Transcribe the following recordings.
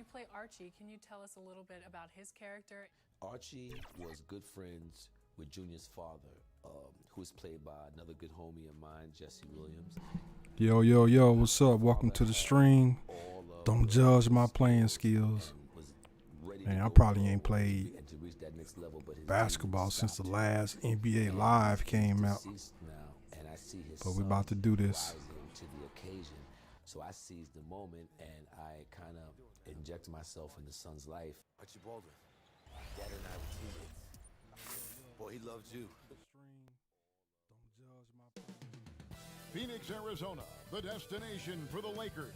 You play Archie. Can you tell us a little bit about his character? Archie was good friends with Junior's father, who is played by another good homie of mine, Jesse Williams. Yo, yo, yo, what's up? Welcome to the stream. Don't judge my playing skills. Man, I probably ain't played basketball since the last NBA Live came out. But we about to do this. So I seized the moment and I kind of injected myself in the son's life. Archie Baldwin, Dad and I were teammates. Boy, he loved you. Phoenix, Arizona, the destination for the Lakers.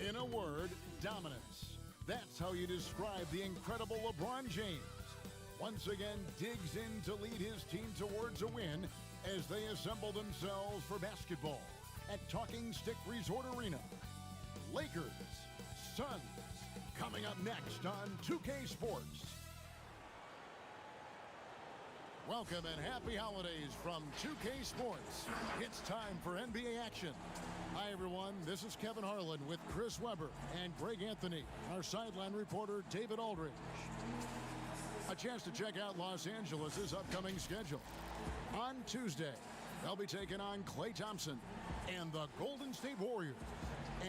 In a word, dominance. That's how you describe the incredible LeBron James. Once again, digs in to lead his team towards a win as they assemble themselves for basketball at Talking Stick Resort Arena. Lakers, Suns, coming up next on 2K Sports. Welcome and happy holidays from 2K Sports. It's time for NBA action. Hi, everyone. This is Kevin Harlan with Chris Webber and Greg Anthony, our sideline reporter, David Aldridge. A chance to check out Los Angeles' upcoming schedule. On Tuesday, they'll be taking on Klay Thompson and the Golden State Warriors.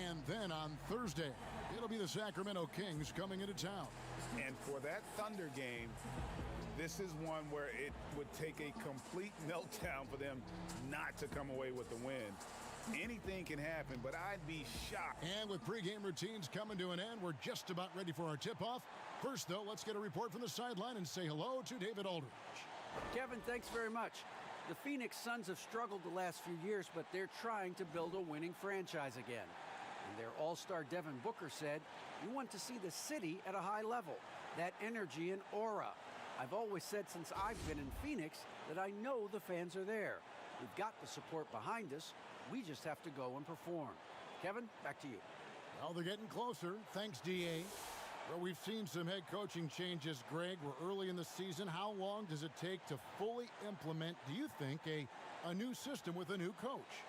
And then on Thursday, it'll be the Sacramento Kings coming into town. And for that Thunder game, this is one where it would take a complete meltdown for them not to come away with the win. Anything can happen, but I'd be shocked. And with pregame routines coming to an end, we're just about ready for our tip-off. First, though, let's get a report from the sideline and say hello to David Aldridge. Kevin, thanks very much. The Phoenix Suns have struggled the last few years, but they're trying to build a winning franchise again. And their all-star Devin Booker said, "You want to see the city at a high level, that energy and aura. I've always said since I've been in Phoenix that I know the fans are there. We've got the support behind us. We just have to go and perform." Kevin, back to you. Well, they're getting closer. Thanks, DA. Well, we've seen some head coaching changes, Greg. We're early in the season. How long does it take to fully implement, do you think, a new system with a new coach?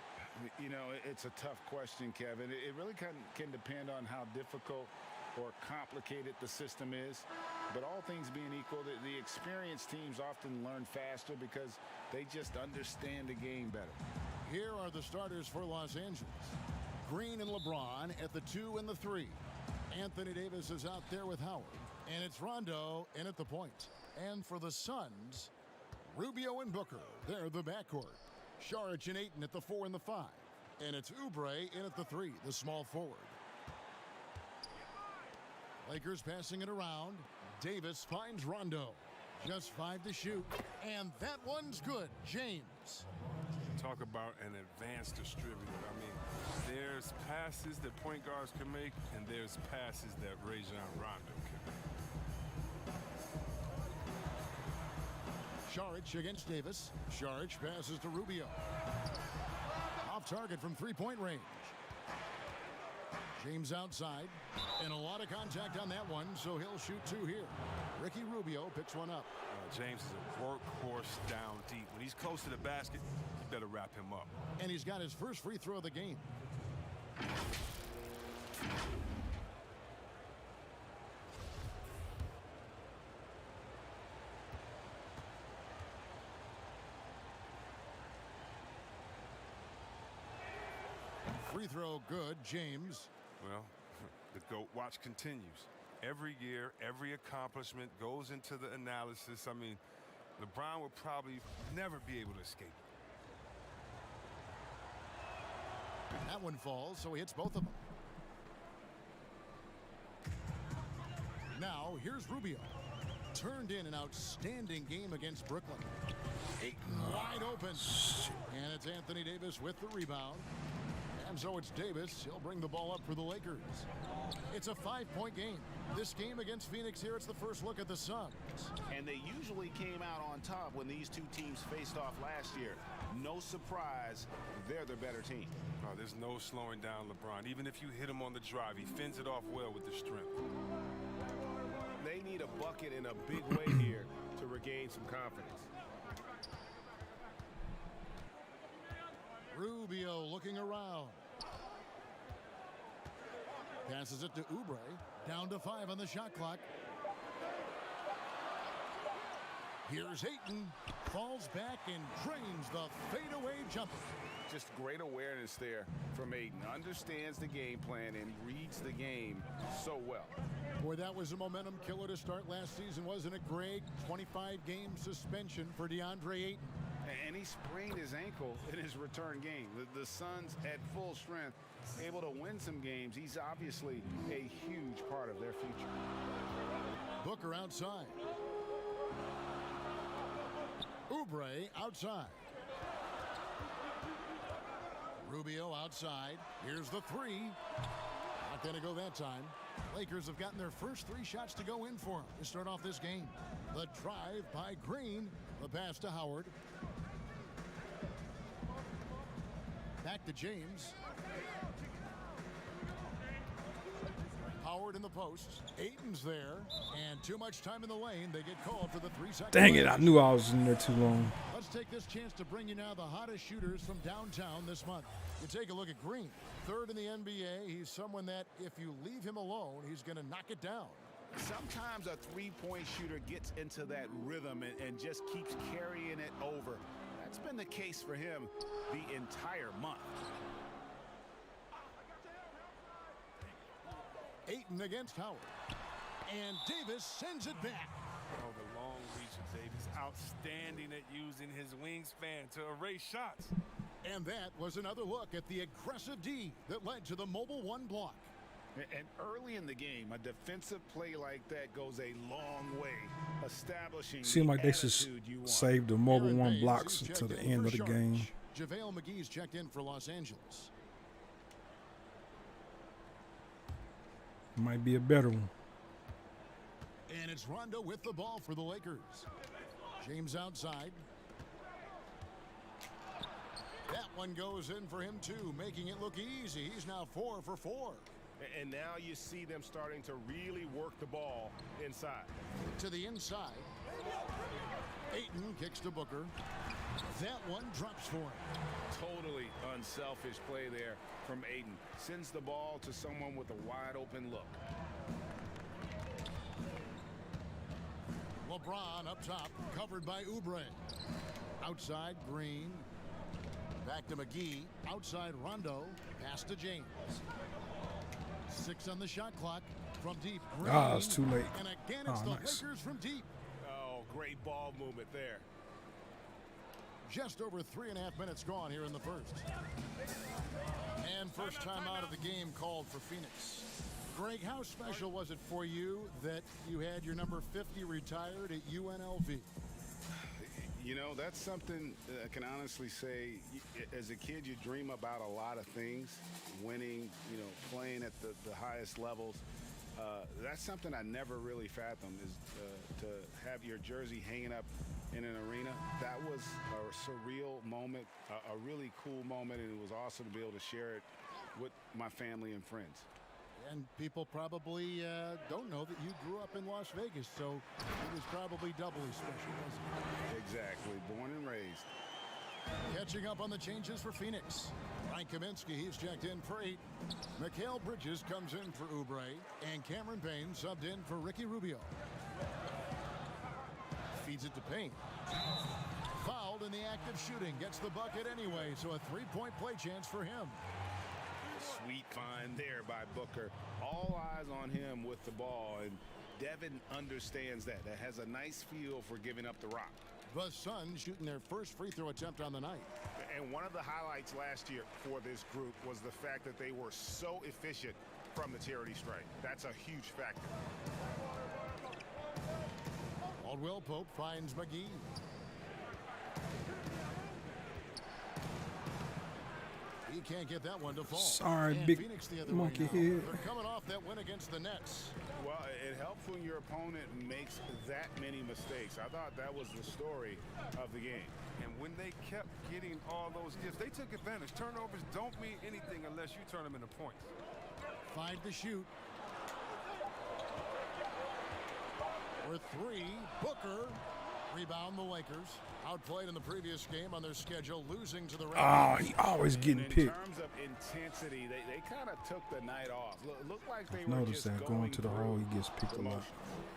You know, it's a tough question, Kevin. It really can depend on how difficult or complicated the system is. But all things being equal, the experienced teams often learn faster because they just understand the game better. Here are the starters for Los Angeles. Green and LeBron at the 2 and the 3. Anthony Davis is out there with Howard. And it's Rondo in at the point. And for the Suns, Rubio and Booker. They're the backcourt. Saric and Ayton at the 4 and the 5. And it's Oubre in at the 3, the small forward. Lakers passing it around. Davis finds Rondo. Just 5 to shoot. And that one's good. James. Talk about an advanced distributor. I mean, there's passes that point guards can make, and there's passes that Rajon Rondo can make. Saric against Davis. Saric passes to Rubio. Off target from three-point range. James outside. And a lot of contact on that one, so he'll shoot 2 here. Ricky Rubio picks one up. James is a workhorse down deep. When he's close to the basket, you better wrap him up. And he's got his first free throw of the game. Free throw good, James. Well, the GOAT watch continues. Every year, every accomplishment goes into the analysis. I mean, LeBron will probably never be able to escape. That one falls, so he hits both of them. Now, here's Rubio. Turned in an outstanding game against Brooklyn. Ayton wide open. And it's Anthony Davis with the rebound. And so it's Davis. He'll bring the ball up for the Lakers. It's a 5-point game. This game against Phoenix here, it's the first look at the Suns. And they usually came out on top when these two teams faced off last year. No surprise, they're the better team. No, there's no slowing down LeBron. Even if you hit him on the drive, he fends it off well with the strength. They need a bucket in a big way here to regain some confidence. Rubio looking around. Passes it to Oubre. Down to 5 on the shot clock. Here's Ayton. Falls back and drains the fadeaway jumper. Just great awareness there from Ayton. Understands the game plan and reads the game so well. Boy, that was a momentum killer to start last season, wasn't it, Greg? 25-game suspension for DeAndre Ayton. And he sprained his ankle in his return game. The Suns at full strength, able to win some games. He's obviously a huge part of their future. Booker outside. Oubre outside. Rubio outside. Here's the three. Not going to go that time. Lakers have gotten their first 3 shots to go in for them to start off this game. The drive by Green. The pass to Howard. Back to James. Howard in the post. Ayton's there. And too much time in the lane. They get called for the 3-second. Dang it, I knew I was in there too long. Let's take this chance to bring you now the hottest shooters from downtown this month. You take a look at Green. 3rd in the NBA. He's someone that if you leave him alone, he's going to knock it down. Sometimes a three-point shooter gets into that rhythm and just keeps carrying it over. That's been the case for him the entire month. Ayton against Howard. And Davis sends it back. Oh, the long reach of Davis. Outstanding at using his wingspan to erase shots. And that was another look at the aggressive D that led to the Mobile One block. And early in the game, a defensive play like that goes a long way, establishing Seemed like they should save the Mobile Aaron One Baines blocks is until checked the in end for of the Sharks. game. JaVale McGee's checked in for Los Angeles. Might be a better one. And it's Rondo with the ball for the Lakers. James outside. That one goes in for him too, making it look easy. He's now 4 for 4. And now you see them starting to really work the ball inside. To the inside. Ayton kicks to Booker. That one drops for him. Totally unselfish play there from Ayton. Sends the ball to someone with a wide open look. LeBron up top, covered by Oubre. Outside, Green. Back to McGee. Outside, Rondo. Pass to James. 6 on the shot clock. From deep, Green. Ah, it's too late. And again, it's Oh, the nice. Lakers from deep. Oh, great ball movement there. Just over 3.5 minutes gone here in the first. And first time out of the game called for Phoenix. Greg, how special was it for you that you had your number 50 retired at UNLV? You know, that's something I can honestly say. As a kid, you dream about a lot of things. Winning, you know, playing at the highest levels. That's something I never really fathomed, is to have your jersey hanging up in an arena. That was a surreal moment, a really cool moment, and it was awesome to be able to share it with my family and friends. And people probably don't know that you grew up in Las Vegas, so it was probably doubly special, wasn't it? Exactly. Born and raised. Catching up on the changes for Phoenix. Frank Kaminsky, he's checked in for 8. Mikal Bridges comes in for Oubre. And Cameron Payne subbed in for Ricky Rubio. Feeds it to Payne. Fouled in the act of shooting. Gets the bucket anyway, so a 3-point play chance for him. Sweet find there by Booker. All eyes on him with the ball, and Devin understands that. That has a nice feel for giving up the rock. The Suns shooting their first free throw attempt on the night. And one of the highlights last year for this group was the fact that they were so efficient from the charity stripe. That's a huge factor. Caldwell Pope finds McGee. He can't get that one to fall. Sorry, And big Phoenix the other monkey way now. head. They're coming off that win against the Nets. Well, it helps when your opponent makes that many mistakes. I thought that was the story of the game. And when they kept getting all those gifts, they took advantage. Turnovers don't mean anything unless you turn them into points. 5 to shoot. For 3, Booker. Rebound the Lakers. Outplayed in the previous game on their schedule, losing to the Ah, Raptors. he always getting In picked. terms of intensity, they kind of took the night off. Looked like they were Notice just that going to the hole, he gets picked a through the lot. motions.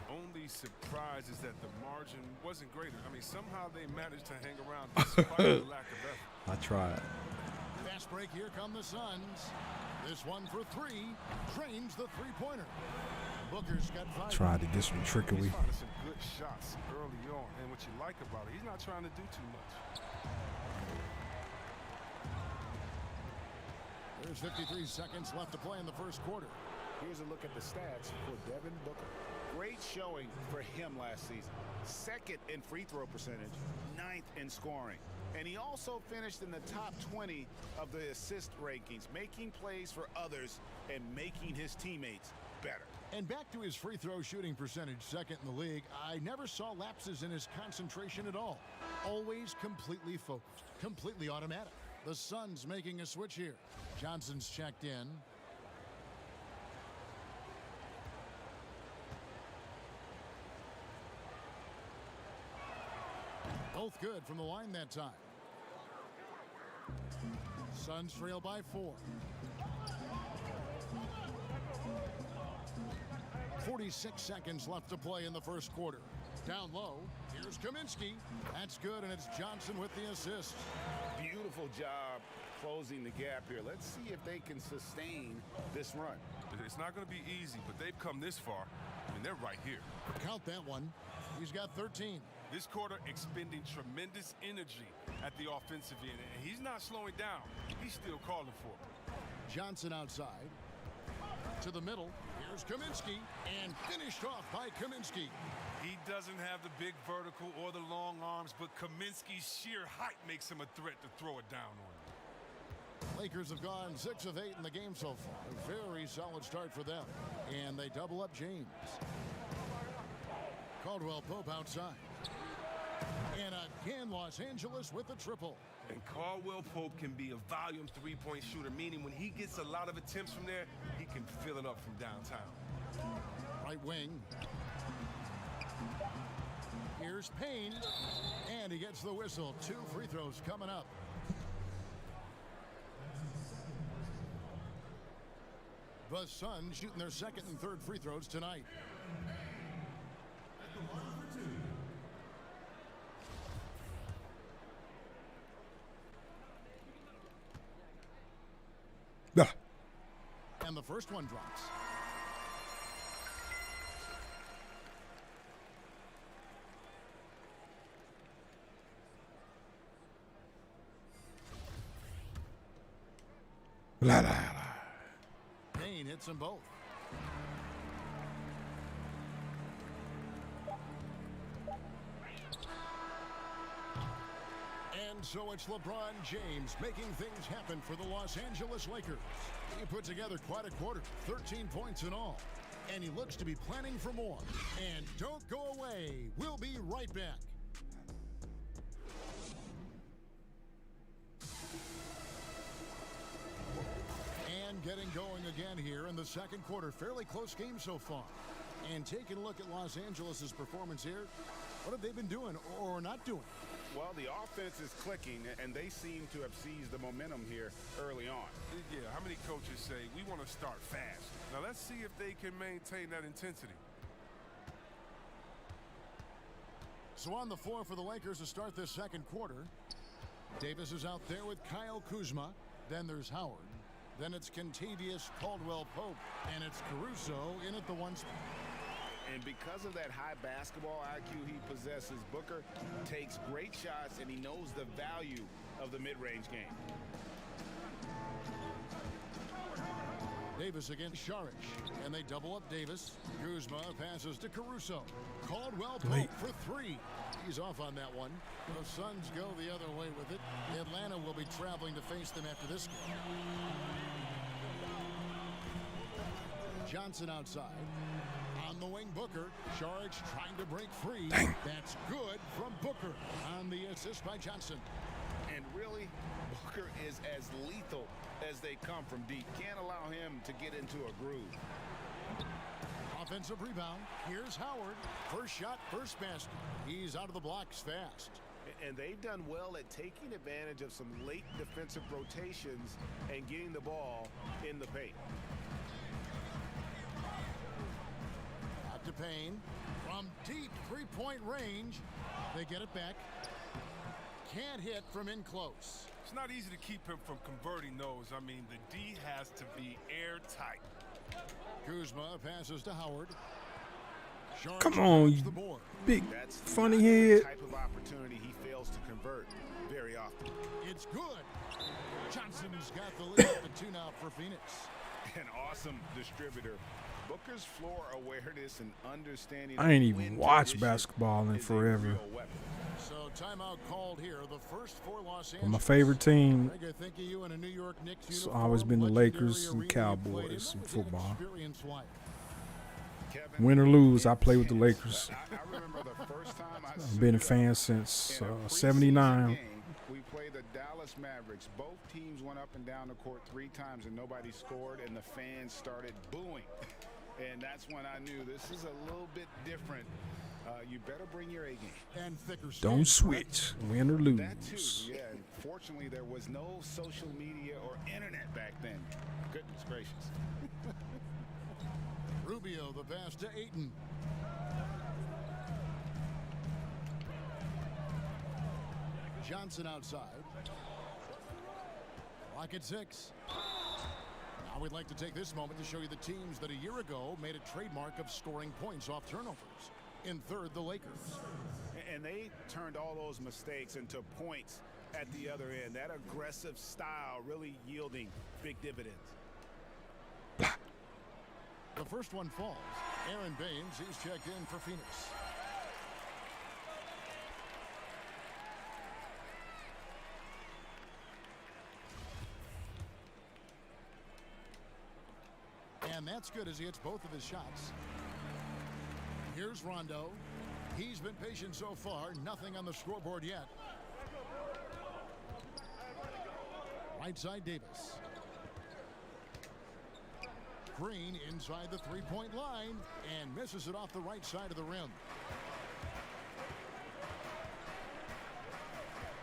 Only surprise is that the margin wasn't greater. I mean, somehow they managed to hang around despite the lack of effort. I tried. Fast break, here come the Suns. This one for three. Drains the three-pointer. Booker's got 5. Tried to get some trickery. He's finding some good shots early on. And what you like about it, he's not trying to do too much. There's 53 seconds left to play in the first quarter. Here's a look at the stats for Devin Booker. Great showing for him last season. 2nd in free throw percentage, 9th in scoring. And he also finished in the top 20 of the assist rankings, making plays for others and making his teammates better. And back to his free throw shooting percentage, 2nd in the league. I never saw lapses in his concentration at all. Always completely focused, completely automatic. The Suns making a switch here. Johnson's checked in. Both good from the line that time. Suns trail by 4. 46 seconds left to play in the first quarter. Down low, here's Kaminsky. That's good, and it's Johnson with the assist. Beautiful job closing the gap here. Let's see if they can sustain this run. It's not going to be easy, but they've come this far. I mean, they're right here. Count that one. He's got 13. This quarter expending tremendous energy at the offensive end, and he's not slowing down. He's still calling for it. Johnson outside. To the middle. Here's Kaminsky. And finished off by Kaminsky. He doesn't have the big vertical or the long arms, but Kaminsky's sheer height makes him a threat to throw it down on him. Lakers have gone 6 of 8 in the game so far. A very solid start for them. And they double up James. Caldwell Pope outside. And again, Los Angeles with the triple. And Caldwell Pope can be a volume three-point shooter, meaning when he gets a lot of attempts from there, he can fill it up from downtown. Right wing. Here's Payne. And he gets the whistle. 2 free throws coming up. The Suns shooting their 2nd and 3rd free throws tonight. Ah. And the first one drops. La, la, la. Payne hits them both. And so it's LeBron James making things happen for the Los Angeles Lakers. He put together quite a quarter, 13 points in all. And he looks to be planning for more. And don't go away. We'll be right back. And getting going again here in the second quarter. Fairly close game so far. And taking a look at Los Angeles' performance here, what have they been doing or not doing? Well, the offense is clicking, and they seem to have seized the momentum here early on. Yeah, how many coaches say, we want to start fast? Now, let's see if they can maintain that intensity. So on the floor for the Lakers to start this second quarter. Davis is out there with Kyle Kuzma. Then there's Howard. Then it's Kentavious Caldwell-Pope. And it's Caruso in at the 1 spot. And because of that high basketball IQ he possesses, Booker takes great shots, and he knows the value of the mid-range game. Davis against Saric. And they double up Davis. Kuzma passes to Caruso. Caldwell-Pope for 3. He's off on that one. The Suns go the other way with it. Atlanta will be traveling to face them after this game. Johnson outside. On the wing, Booker. Saric trying to break free. Dang. That's good from Booker on the assist by Johnson. And really, Booker is as lethal as they come from deep. Can't allow him to get into a groove. Offensive rebound. Here's Howard. First shot, first basket. He's out of the blocks fast. And they've done well at taking advantage of some late defensive rotations and getting the ball in the paint. Out to Payne. From deep three-point range. They get it back. Can't hit from in close. It's not easy to keep him from converting those. I mean, the D has to be airtight. Kuzma passes to Howard. Come on, you big That's funny not the head. type of opportunity he fails to convert very often. It's good. Johnson's got the lead up to 2 now for Phoenix. An awesome distributor. Booker's floor awareness and understanding. I ain't of even win watched conditions basketball in is a forever. real weapon. So timeout called here. The first for Los But Angeles. my favorite team Greg, I think of you in a New York Knicks it's uniform, always been the legendary Lakers and arena you played in. Cowboys What in was that football. experience like? Kevin, Win or lose, I play with the Lakers. I remember the first time I I've been a fan since '79. We played the Dallas Mavericks. Both teams went up and down the court 3 times and nobody scored, and the fans started booing. And that's when I knew this is a little bit different. You better bring your A game. And thicker Don't skin, correct? switch, win or That too, lose. yeah. And fortunately, there was no social media or internet back then. Goodness gracious. Rubio, the pass to Ayton. Johnson outside. Clock at 6. Now we'd like to take this moment to show you the teams that a year ago made a trademark of scoring points off turnovers. In third, the Lakers. And they turned all those mistakes into points at the other end. That aggressive style really yielding big dividends. The first one falls. Aaron Baines, he's checked in for Phoenix. And that's good as he hits both of his shots. Here's Rondo. He's been patient so far. Nothing on the scoreboard yet. Right side Davis. Green inside the three-point line and misses it off the right side of the rim.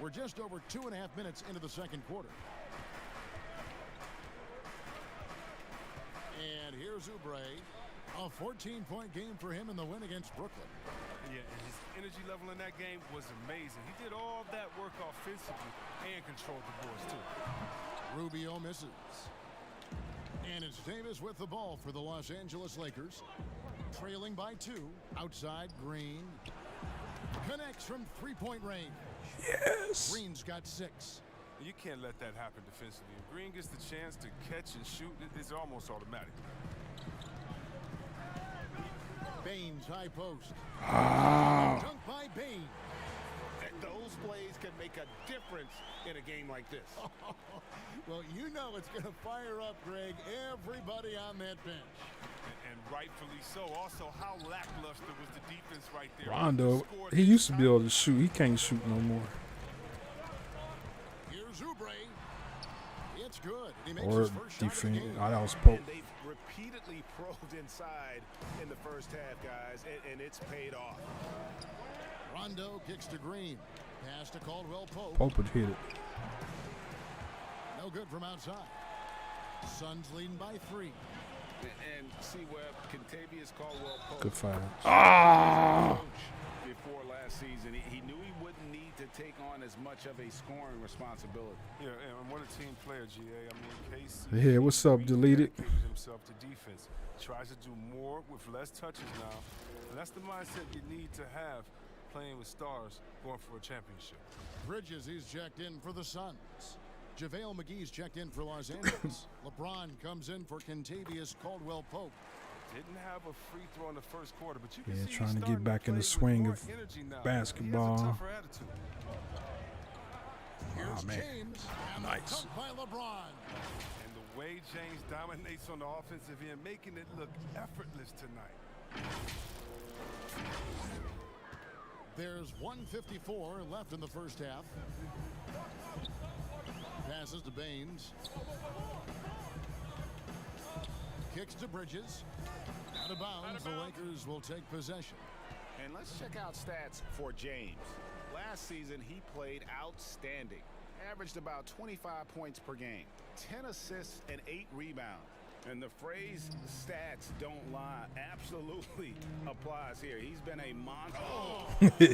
We're just over 2.5 minutes into the second quarter. And here's Oubre. A 14-point game for him in the win against Brooklyn. Yeah, and his energy level in that game was amazing. He did all that work offensively and controlled the boards, too. Rubio misses. And it's Davis with the ball for the Los Angeles Lakers. Trailing by 2. Outside, Green. Connects from three-point range. Yes. Green's got 6. You can't let that happen defensively. If Green gets the chance to catch and shoot, it's almost automatic. Baines high post. Ah. Dunk by Baines. Those plays can make a difference in a game like this. Well, you know it's going to fire up, Greg, everybody on that bench. And rightfully so. Also, how lackluster was the defense right there? Rondo, Scored he used to be able to shoot. He can't shoot no more. Here's Oubre. It's good. He makes Or his first shot of the defense. game. I was Pope. And they've repeatedly probed inside in the first half, guys, and it's paid off. Rondo kicks to Green. Pass to Caldwell Pope. Pope would hit it. No good from outside. Suns leading by 3. And see Webb, Contavious Caldwell Pope. Good fight. Before last season, he knew he wouldn't need to take on as much of a scoring responsibility. Yeah, and what a team player, GA. I mean, Case. Yeah, what's up, deleted? Dedicated himself to defense. Tries to do more with less touches now. And that's the mindset you need to have playing with stars going for a championship. Bridges, he's checked in for the Suns. JaVale McGee's checked in for Los Angeles. LeBron comes in for Contavious Caldwell Pope. Didn't have a free throw in the first quarter, but you can Yeah, see trying he's to get starting back in play the with swing more of energy now. basketball. He has a tougher attitude. Here's man. James. And Nice. the dunk by LeBron. And the way James dominates on the offensive end, making it look effortless tonight. There's 1:54 left in the first half. Passes to Baines. Kicks to Bridges. Out of bounds, the Lakers will take possession. And let's check out stats for James. Last season, he played outstanding. Averaged about 25 points per game, 10 assists and 8 rebounds. And the phrase stats don't lie absolutely applies here. He's been a monster. And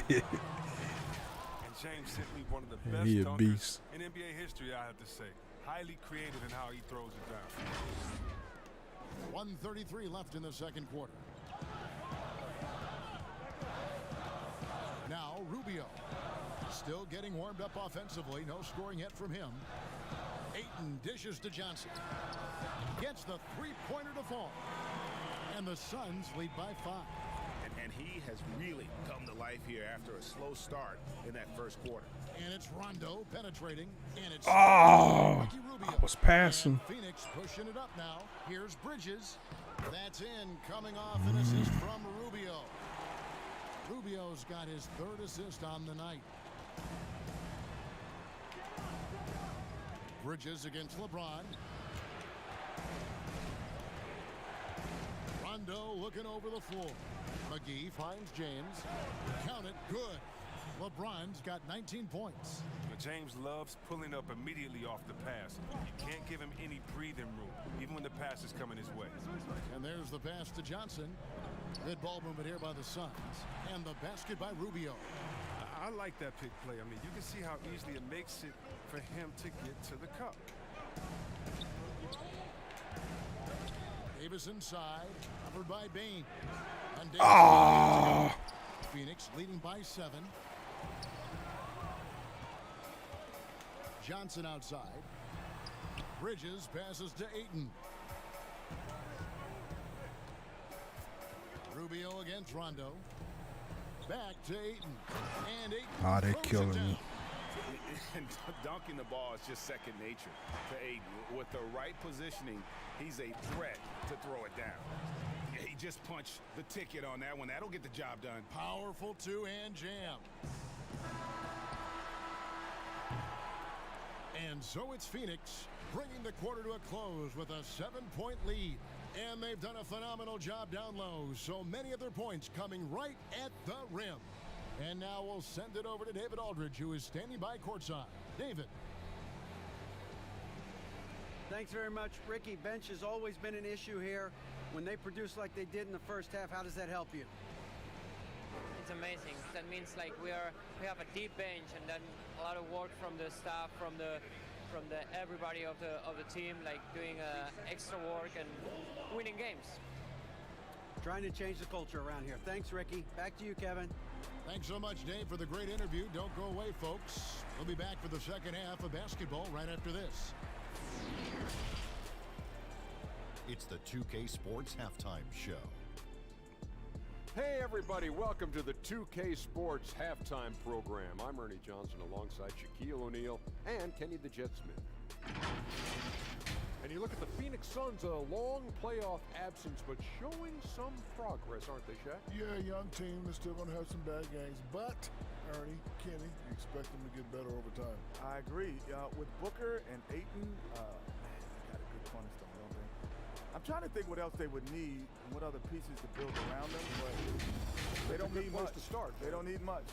James simply one of the best he a dunkers beast. in NBA history, I have to say. Highly creative in how he throws it down. 1:33 left in the second quarter. Now Rubio. Still getting warmed up offensively. No scoring yet from him. Ayton dishes to Johnson. Gets the three-pointer to fall. And the Suns lead by 5. And he has really come to life here after a slow start in that first quarter. And it's Rondo penetrating. And it's Oh, Rubio. I was passing. And Phoenix pushing it up now. Here's Bridges. That's in. Coming off an assist from Rubio. Rubio's got his 3rd assist on the night. Bridges against LeBron. Rondo looking over the floor. McGee finds James. Count it. Good. LeBron's got 19 points. But James loves pulling up immediately off the pass. You can't give him any breathing room, even when the pass is coming his way. And there's the pass to Johnson. Good ball movement here by the Suns. And the basket by Rubio. I like that pick play. I mean, you can see how easily it makes it for him to get to the cup. Davis inside, covered by Bain. And Phoenix leading by 7. Johnson outside. Bridges passes to Ayton. Rubio against Rondo. Back to Ayton. And Ayton. They're killing me. And dunking the ball is just second nature to Ayton. With the right positioning, he's a threat to throw it down. He just punched the ticket on that one. That'll get the job done. Powerful two-hand jam. And so it's Phoenix bringing the quarter to a close with a 7-point lead. And they've done a phenomenal job down low. So many of their points coming right at the rim. And now we'll send it over to David Aldridge, who is standing by courtside. David. Thanks very much, Ricky. Bench has always been an issue here. When they produce like they did in the first half, how does that help you? It's amazing. That means like we have a deep bench, and then a lot of work from the staff, from the everybody of the team, like doing extra work and winning games. Trying to change the culture around here. Thanks, Ricky. Back to you, Kevin. Thanks so much, Dave, for the great interview. Don't go away, folks. We'll be back for the second half of basketball right after this. It's the 2K Sports Halftime Show. Hey everybody, welcome to the 2K Sports Halftime Program. I'm Ernie Johnson alongside Shaquille O'Neal and Kenny the Jet Smith. And you look at the Phoenix Suns, a long playoff absence, but showing some progress, aren't they, Shaq? Yeah, young team. They're still going to have some bad games, but Ernie, Kenny, you expect them to get better over time. I agree. With Booker and Ayton, they got a good cornerstone, don't they? I'm trying to think what else they would need and what other pieces to build around them, but they don't need much to start. They don't need much.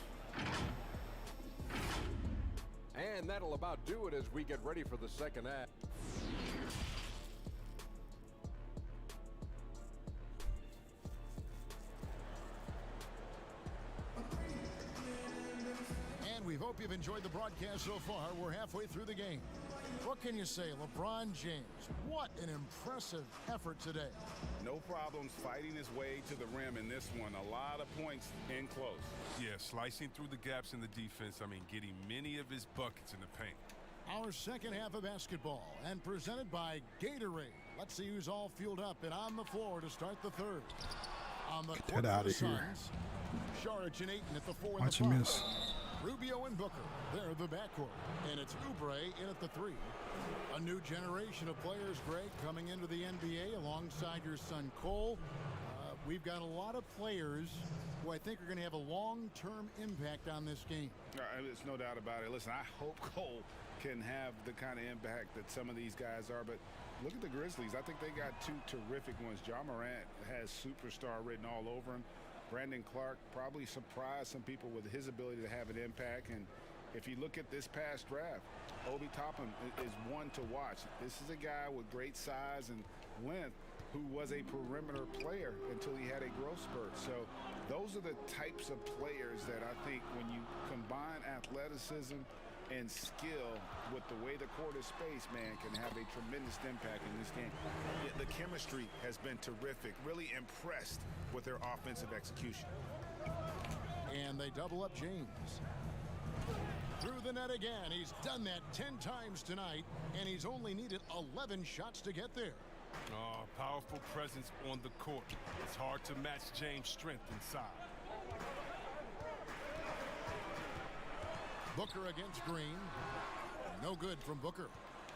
And that'll about do it as we get ready for the second half. And we hope you've enjoyed the broadcast so far. We're halfway through the game. What can you say, LeBron James? What an impressive effort today. No problems fighting his way to the rim in this one. A lot of points in close. Yeah, slicing through the gaps in the defense. I mean, getting many of his buckets in the paint. Our second half of basketball and presented by Gatorade. Let's see who's all fueled up and on the floor to start the third. On the court for the Suns, Saric and Ayton at the 4 and Watch the him 5. miss. Rubio and Booker, they're the backcourt. And it's Oubre in at the 3. A new generation of players, Greg, coming into the NBA alongside your son Cole. We've got a lot of players who I think are going to have a long-term impact on this game. There's no doubt about it. Listen, I hope Cole can have the kind of impact that some of these guys are. But look at the Grizzlies. I think they got two terrific ones. Ja Morant has superstar written all over him. Brandon Clark probably surprised some people with his ability to have an impact. And if you look at this past draft, Obi Toppin is one to watch. This is a guy with great size and length who was a perimeter player until he had a growth spurt. So those are the types of players that I think when you combine athleticism and skill with the way the court is spaced, man, can have a tremendous impact in this game. The chemistry has been terrific. Really impressed with their offensive execution. And they double up James. Through the net again. He's done that 10 times tonight, and he's only needed 11 shots to get there. Oh, powerful presence on the court. It's hard to match James' strength inside. Booker against Green. No good from Booker.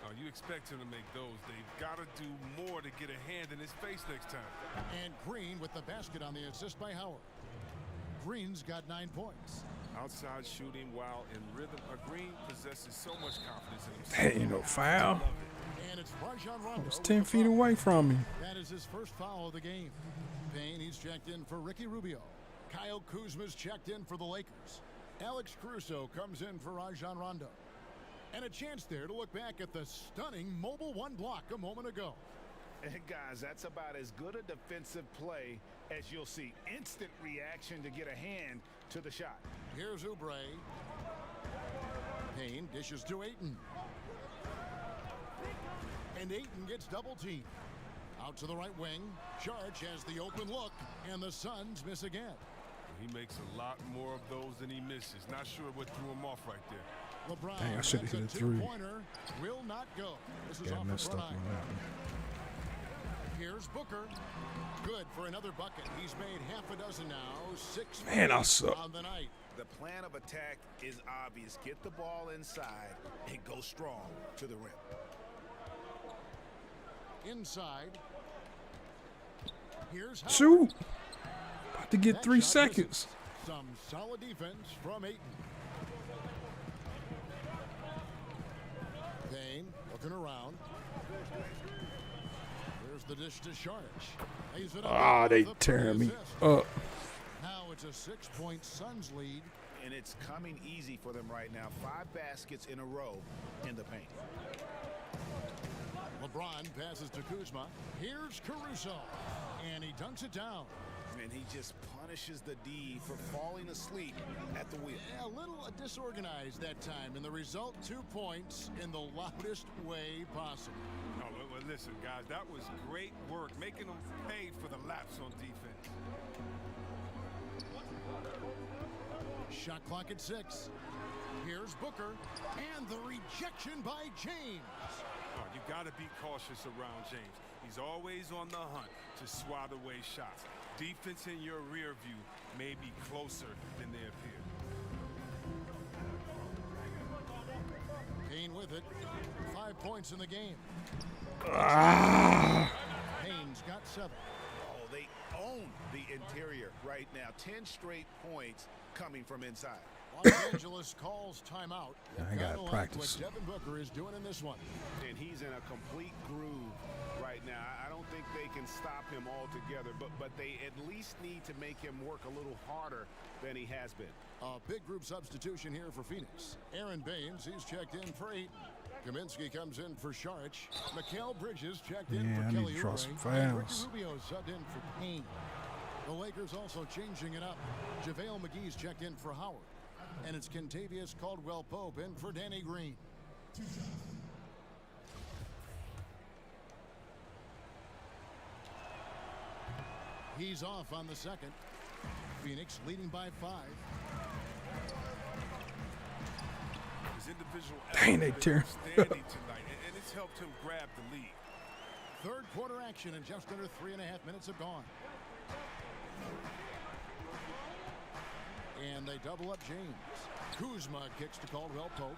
Oh, you expect him to make those. They've got to do more to get a hand in his face next time. And Green with the basket on the assist by Howard. Green's got 9 points. Outside shooting while in rhythm. Green possesses so much confidence in himself. That ain't no foul. And it's Rajon Rondo. It's 10 feet away from me. That is his first foul of the game. Payne, he's checked in for Ricky Rubio. Kyle Kuzma's checked in for the Lakers. Alex Caruso comes in for Rajon Rondo. And a chance there to look back at the stunning mobile one block a moment ago. And guys, that's about as good a defensive play as you'll see. Instant reaction to get a hand to the shot. Here's Oubre. Payne dishes to Ayton. And Ayton gets double teamed. Out to the right wing. Charge has the open look, and the Suns miss again. He makes a lot more of those than he misses. Not sure what threw him off right there. LeBron, Dang, I should have hit a three. Will not go. This is Got off messed the up on front that one. Here's Booker. Good for another bucket. He's made half a dozen now. 6 Man, I suck. on the night. The plan of attack is obvious. Get the ball inside and go strong to the rim. Inside. Here's Howard. Shoot. About to get That 3 shot seconds. misses. Some solid defense from Ayton. Payne looking around. There's the dish to Saric. Ah, they tearing me up. Now it's a 6-point Suns lead. And it's coming easy for them right now. 5 baskets in a row in the paint. LeBron passes to Kuzma. Here's Caruso. And he dunks it down. And he just punishes the D for falling asleep at the wheel. Yeah, a little disorganized that time. And the result, 2 points in the loudest way possible. Oh, well, listen, guys, that was great work, making them pay for the laps on defense. Shot clock at 6. Here's Booker. And the rejection by James. Oh, you got to be cautious around James. He's always on the hunt to swat away shots. Defense in your rear view may be closer than they appear. Payne with it. 5 points in the game. Payne's got 7. Oh, they own the interior right now. 10 straight points coming from inside. Los Angeles calls timeout. I gotta Kinda practice. Like what Devin Booker is doing in this one. And he's in a complete groove right now. I don't think they can stop him altogether, but they at least need to make him work a little harder than he has been. A big group substitution here for Phoenix. Aaron Baines, he's checked in for 8. Kaminsky comes in for Saric. Mikal Bridges checked in Yeah, for I need Kelly to draw Oubre. some And Ricky fouls. Rubio subbed in for Payne. The Lakers also changing it up. JaVale McGee's checked in for Howard. And it's Kentavious Caldwell-Pope in for Danny Green. He's off on the second. Phoenix leading by 5. His individual Dang, they effort tear. is outstanding tonight, and it's helped him grab the lead. Third quarter action, and just under 3.5 minutes have gone. And they double up James. Kuzma kicks to Caldwell-Pope.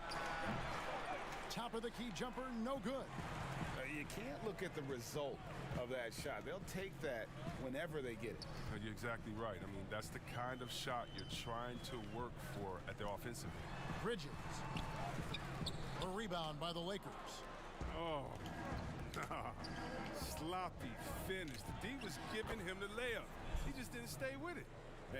Top of the key jumper, no good. You can't look at the result of that shot. They'll take that whenever they get it. You're exactly right. I mean, that's the kind of shot you're trying to work for at the offensive end. Bridges. A rebound by the Lakers. Oh, sloppy finish. The D was giving him the layup. He just didn't stay with it.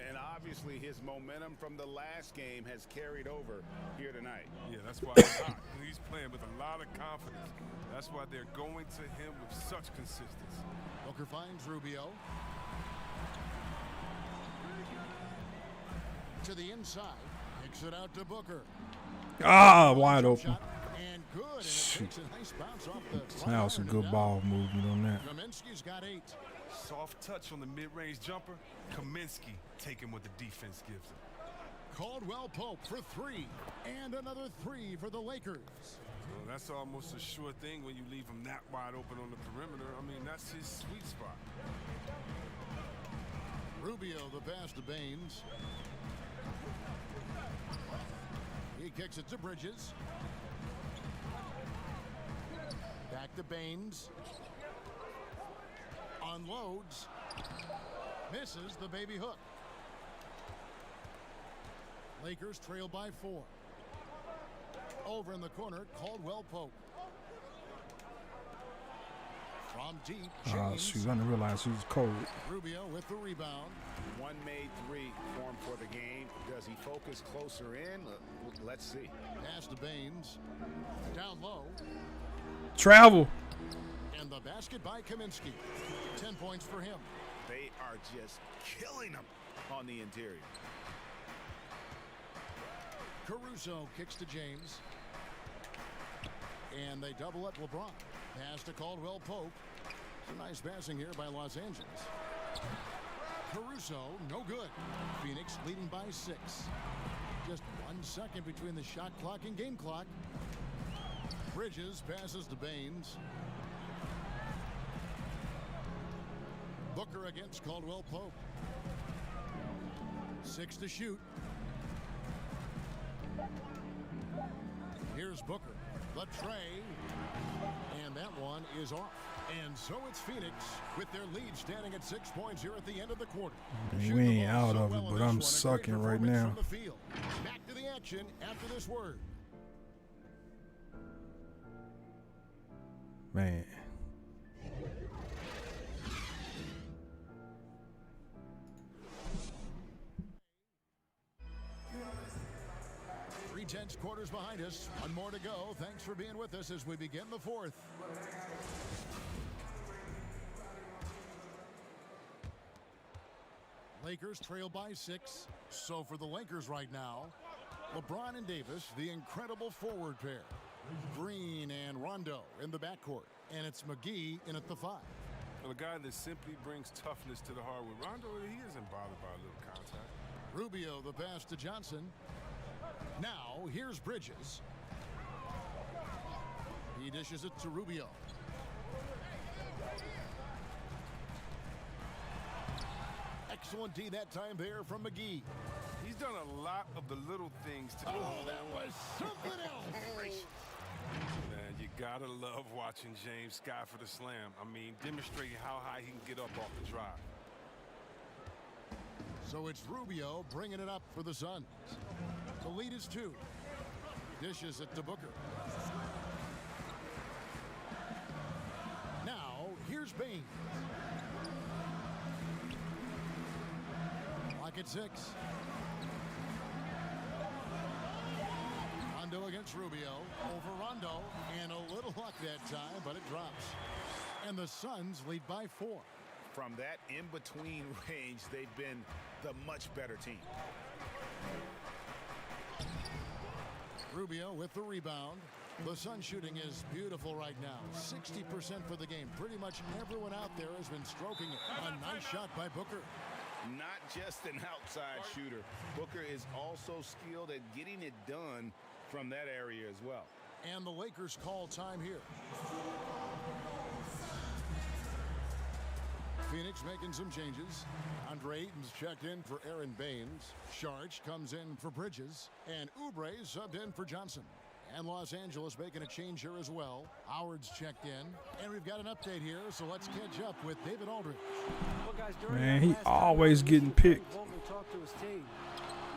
And obviously his momentum from the last game has carried over here tonight. Yeah, that's why he's hot. He's playing with a lot of confidence. That's why they're going to him with such consistency. Booker finds Rubio. To the inside. Kicks it out to Booker. Ah, wide open. And good. And it takes a nice bounce off the That was some good ball movement on that. Kaminsky's got 8. Soft touch on the mid-range jumper. Kaminsky taking what the defense gives him. Caldwell Pope for 3. And another 3 for the Lakers. Well, that's almost a sure thing when you leave him that wide open on the perimeter. I mean, that's his sweet spot. Rubio the pass to Baines. He kicks it to Bridges. Back to Baines. Unloads. Misses the baby hook. Lakers trail by 4. Over in the corner, Caldwell Pope. From deep, James. Shoot, I didn't realize he was cold. Rubio with the rebound. One made 3 for him for the game. Does he focus closer in? Let's see. Pass to Baines. Down low. Travel. And the basket by Kaminsky. 10 points for him. They are just killing him on the interior. Caruso kicks to James. And they double up LeBron. Pass to Caldwell Pope. Some nice passing here by Los Angeles. Caruso, no good. Phoenix leading by 6. Just 1 second between the shot clock and game clock. Bridges passes to Baines. Booker against Caldwell Pope. 6 to shoot. Here's Booker. The tray. And that one is off. And so it's Phoenix with their lead standing at 6 points here at the end of the quarter. We ain't out of it, but I'm sucking right now. Back to the action after this word. Man. Tense quarters behind us. 1 more to go. Thanks for being with us as we begin the 4th. Lakers trail by 6. So for the Lakers right now, LeBron and Davis, the incredible forward pair. Green and Rondo in the backcourt. And it's McGee in at the 5. Well, a guy that simply brings toughness to the hardwood. Rondo, he isn't bothered by a little contact. Rubio the pass to Johnson. Now, here's Bridges. He dishes it to Rubio. Excellent D that time there from McGee. He's done a lot of the little things to... Oh, that was something else. Man, you gotta love watching James Scott for the slam. I mean, demonstrating how high he can get up off the drive. So it's Rubio bringing it up for the Suns. The lead is 2. Dishes it to Booker. Now, here's Baines. Clock at 6. Rondo against Rubio. Over Rondo. And a little luck that time, but it drops. And the Suns lead by 4. From that in-between range, they've been the much better team. Rubio with the rebound. The Sun shooting is beautiful right now. 60% for the game. Pretty much everyone out there has been stroking it. A nice shot by Booker. Not just an outside shooter. Booker is also skilled at getting it done from that area as well. And the Lakers call time here. Phoenix making some changes. Andre Ayton's checked in for Aaron Baines. Sharch comes in for Bridges. And Oubre subbed in for Johnson. And Los Angeles making a change here as well. Howard's checked in. And we've got an update here, so let's catch up with David Aldridge. Well, guys, Man, he always getting picked. Talk to his team.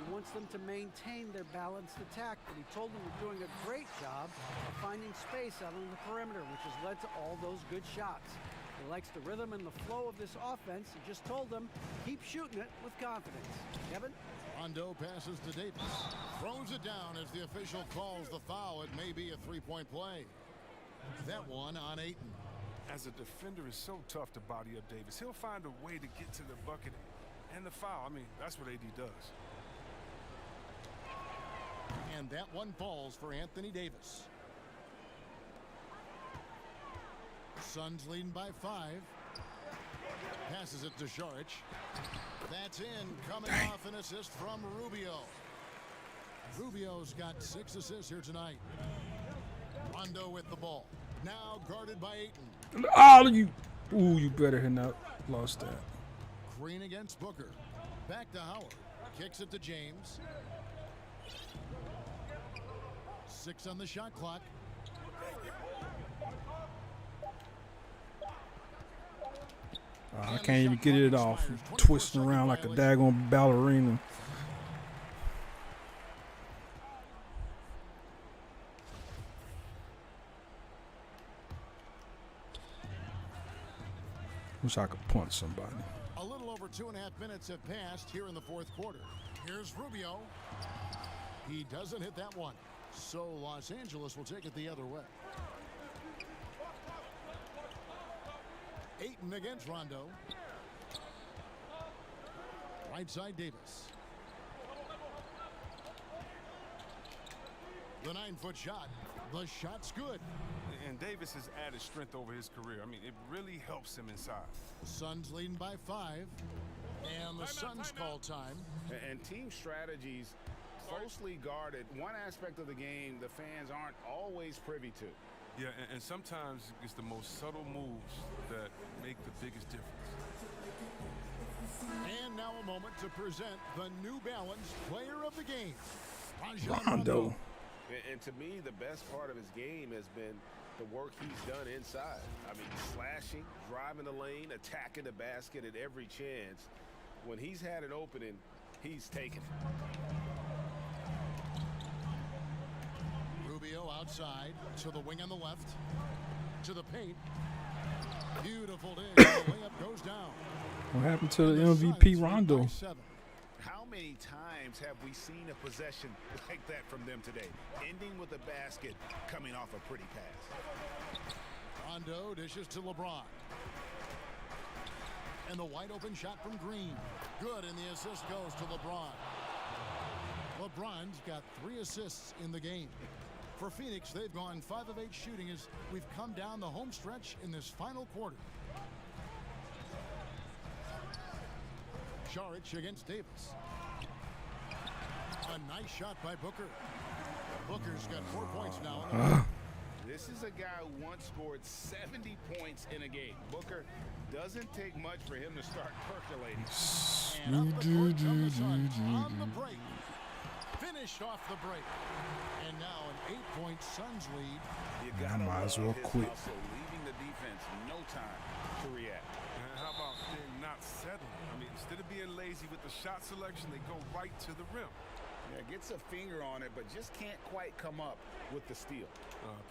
He wants them to maintain their balanced attack, but he told them they're doing a great job of finding space out on the perimeter, which has led to all those good shots. He likes the rhythm and the flow of this offense. He just told them, keep shooting it with confidence. Kevin? Rondo passes to Davis. Throws it down as the official calls the foul. It may be a three-point play. That one on Ayton. As a defender, it's so tough to body up Davis. He'll find a way to get to the bucket and the foul. I mean, that's what AD does. And that one falls for Anthony Davis. Suns leading by 5. Passes it to Šarić. That's in, coming off an assist from Rubio. Rubio's got 6 assists here tonight. Rondo with the ball. Now guarded by Ayton. Oh, you better hit not. Lost that. Green against Booker. Back to Howard. Kicks it to James. 6 on the shot clock. I can't even get it off. Twisting around like a daggone ballerina. Wish I could punch somebody. A little over 2.5 minutes have passed here in the fourth quarter. Here's Rubio. He doesn't hit that one. So Los Angeles will take it the other way. Ayton against Rondo. Right side Davis. The 9-foot shot. The shot's good. And Davis has added strength over his career. I mean, it really helps him inside. Suns leading by 5. And the Suns call time. And team strategies closely guarded. One aspect of the game the fans aren't always privy to. Yeah, and sometimes it's the most subtle moves that make the biggest difference. And now a moment to present the New Balance Player of the Game, Rondo. And to me, the best part of his game has been the work he's done inside. I mean, slashing, driving the lane, attacking the basket at every chance. When he's had an opening, he's taken it. Rubio outside to the wing on the left, to the paint. Beautiful dish. The layup goes down. What happened to the MVP Rondo? How many times have we seen a possession like that from them today, ending with a basket coming off a pretty pass? Rondo dishes to LeBron. And the wide open shot from Green. Good, and the assist goes to LeBron. LeBron's got 3 assists in the game. For Phoenix, they've gone 5 of 8 shooting as we've come down the home stretch in this final quarter. Šarić against Davis. A nice shot by Booker. Booker's got 4 points now. This is a guy who once scored 70 points in a game. Booker doesn't take much for him to start percolating. And up the court come the Suns on the break. Finished off the break. And now an 8-point Suns lead. I might as well quit. Leaving the defense no time to react. And how about they're not settling? I mean, instead of being lazy with the shot selection, they go right to the rim. Yeah, gets a finger on it, but just can't quite come up with the steal.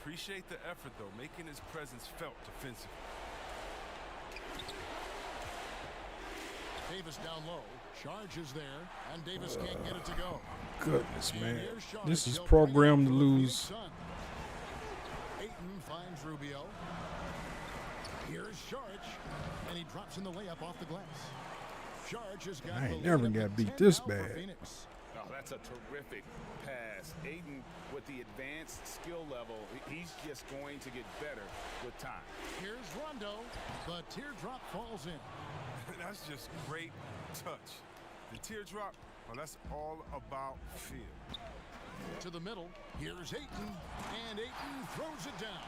Appreciate the effort, though, making his presence felt defensively. Davis down low. Charge is there, and Davis can't get it to go. Goodness, man. This is programmed to lose. Ayton finds Rubio. Here's Šarić, and he drops in the layup off the glass. Šarić has got I ain't never got beat this bad. Oh, that's a terrific pass. Ayton, with the advanced skill level, he's just going to get better with time. Here's Rondo. The teardrop falls in. That's just great touch. The teardrop, well, that's all about feel. To the middle. Here's Ayton, and Ayton throws it down.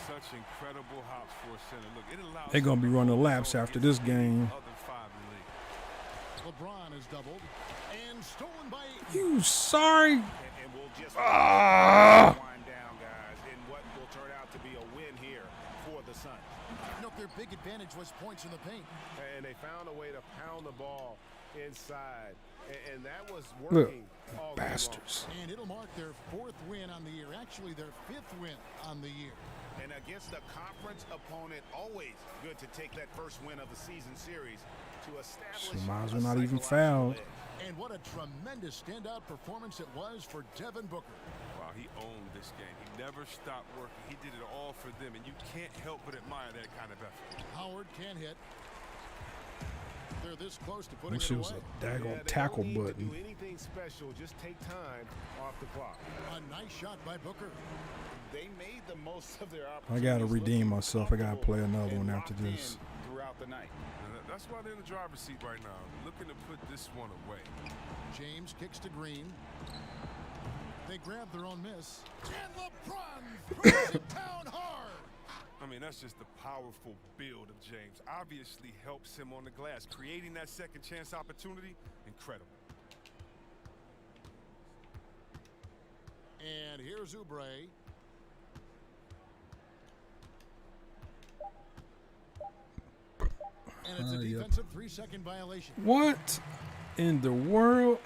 Such incredible hops for a center. Look, it allows. They're gonna be running laps after this game. LeBron is doubled and stolen by Ayton. You sorry? And we'll just wind down, guys, in what will turn out to be a win here for the Suns. Look, their big advantage was points in the paint. And they found a way to pound the ball inside. And that was Look, working all game long. bastards. And it'll mark their 4th win on the year. Actually, their 5th win on the year. And against a conference opponent, always good to take that first win of the season series to establish. So might as a well not even psychological foul. edge. And what a tremendous standout performance it was for Devin Booker. Wow, he owned this game. He never stopped working. He did it all for them, and you can't help but admire that kind of effort. Howard can't hit. They're this close to I putting wish it it was away. a daggone They tackle don't need to button. do anything special. Just take time off the clock. A nice shot by Booker. They made the most of their I opportunities. gotta redeem looking myself. I gotta play another and one after locked in this. Throughout the night. And that's why they're in the driver's seat right now, looking to put this one away. James kicks to Green. They grab their own miss. And LeBron throws it down hard. I mean, that's just the powerful build of James. Obviously helps him on the glass. Creating that second chance opportunity, incredible. And here's Oubre. And it's a Hurry up. defensive 3-second violation. What in the world?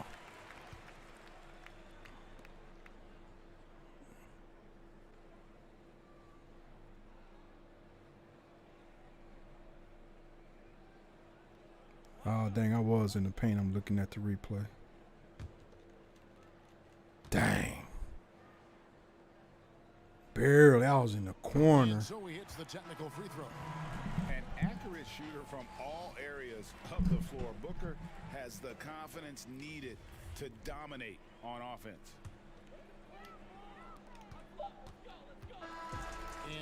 Oh, dang, I was in the paint. I'm looking at the replay. Dang. Barely. I was in the corner. And so he hits the technical free throw. An accurate shooter from all areas of the floor. Booker has the confidence needed to dominate on offense.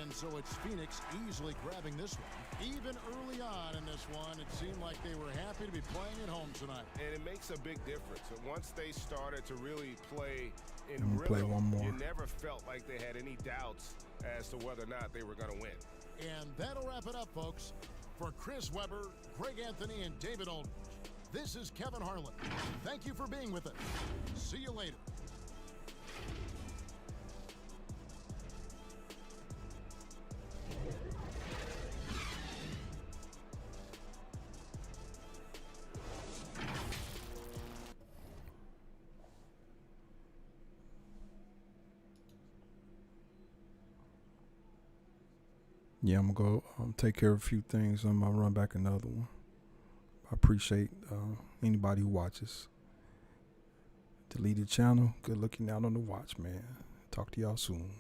And so it's Phoenix easily grabbing this one. Even early on in this one, it seemed like they were happy to be playing at home tonight. And it makes a big difference. And once they started to really play in I'm gonna play rhythm, one more. you never felt like they had any doubts as to whether or not they were going to win. And that'll wrap it up, folks. For Chris Webber, Greg Anthony, and David Aldridge, this is Kevin Harlan. Thank you for being with us. See you later. Yeah, I'm gonna go take care of a few things. I'm gonna run back another one. I appreciate anybody who watches. Deleted channel. Good looking out on the watch, man. Talk to y'all soon.